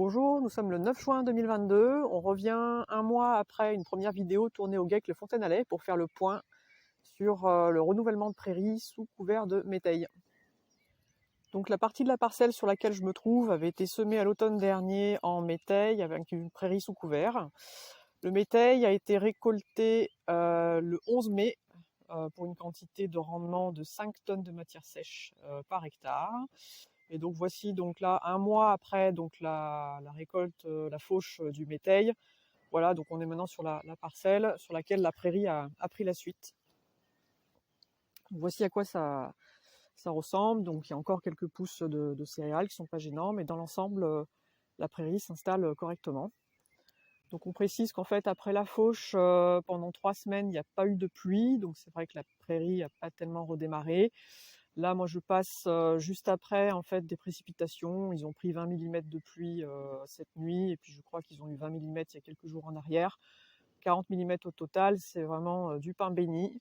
Bonjour, nous sommes le 9 juin 2022. On revient un mois après une première vidéo tournée au GEC Le Fontaine-Alais pour faire le point sur le renouvellement de prairies sous couvert de métailles. Donc la partie de la parcelle sur laquelle je me trouve avait été semée à l'automne dernier en métailles avec une prairie sous couvert. Le métail a été récolté le 11 mai pour une quantité de rendement de 5 tonnes de matière sèche par hectare. Et donc voici donc là un mois après donc la récolte, la fauche du métail. Voilà, donc on est maintenant sur la parcelle sur laquelle la prairie a pris la suite. Donc voici à quoi ça ressemble. Donc il y a encore quelques pousses de céréales qui sont pas gênants, mais dans l'ensemble la prairie s'installe correctement. Donc on précise qu'en fait après la fauche, pendant 3 semaines, il n'y a pas eu de pluie, donc c'est vrai que la prairie n'a pas tellement redémarré. Là, moi, je passe juste après en fait des précipitations. Ils ont pris 20 mm de pluie cette nuit, et puis je crois qu'ils ont eu 20 mm il y a quelques jours en arrière. 40 mm au total, c'est vraiment du pain béni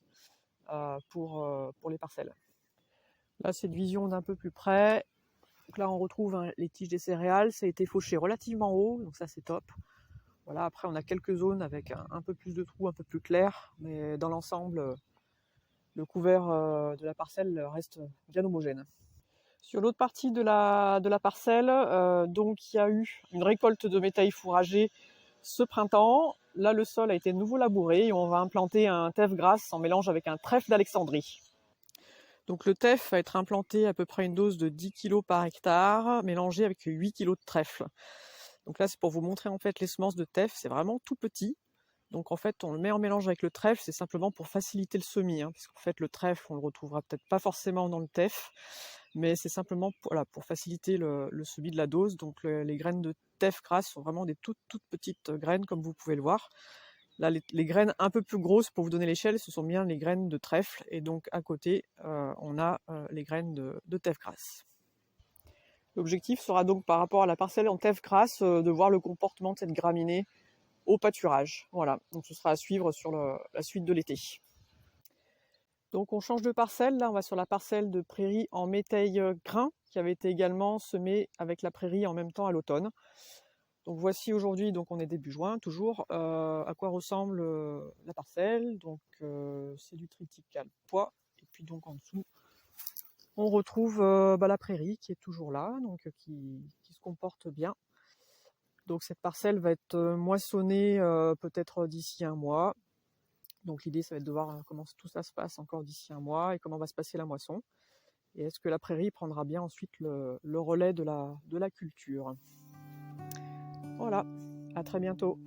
pour les parcelles. Là, c'est une vision d'un peu plus près. Donc là, on retrouve les tiges des céréales. Ça a été fauché relativement haut, donc ça, c'est top. Voilà, après, on a quelques zones avec un peu plus de trous, un peu plus clairs, mais dans l'ensemble, le couvert de la parcelle reste bien homogène. Sur l'autre partie de la parcelle, donc il y a eu une récolte de métailles fourragées ce printemps. Là, le sol a été de nouveau labouré et on va implanter un teff grasse en mélange avec un trèfle d'Alexandrie. Donc le teff va être implanté à peu près une dose de 10 kg par hectare, mélangé avec 8 kg de trèfle. Donc là, c'est pour vous montrer en fait les semences de teff, c'est vraiment tout petit. Donc en fait, on le met en mélange avec le trèfle, c'est simplement pour faciliter le semis, parce qu'en fait, le trèfle, on le retrouvera peut-être pas forcément dans le teff, mais c'est simplement pour faciliter le semis de la dose. Donc les graines de teff grasse sont vraiment des toutes petites graines, comme vous pouvez le voir. Là, les graines un peu plus grosses, pour vous donner l'échelle, ce sont bien les graines de trèfle, et donc à côté, on a les graines de teff grasse. L'objectif sera donc par rapport à la parcelle en teff grasse de voir le comportement de cette graminée au pâturage. Voilà, donc ce sera à suivre sur la suite de l'été. Donc on change de parcelle, là on va sur la parcelle de prairie en métail grain qui avait été également semée avec la prairie en même temps à l'automne. Donc voici aujourd'hui, donc on est début juin toujours, à quoi ressemble la parcelle. Donc c'est du triticale pois, et puis donc en dessous on retrouve la prairie qui est toujours là, donc qui se comporte bien. Donc cette parcelle va être moissonnée peut-être d'ici un mois. Donc l'idée, ça va être de voir comment tout ça se passe encore d'ici un mois et comment va se passer la moisson. Et est-ce que la prairie prendra bien ensuite le relais de la culture. Voilà, à très bientôt.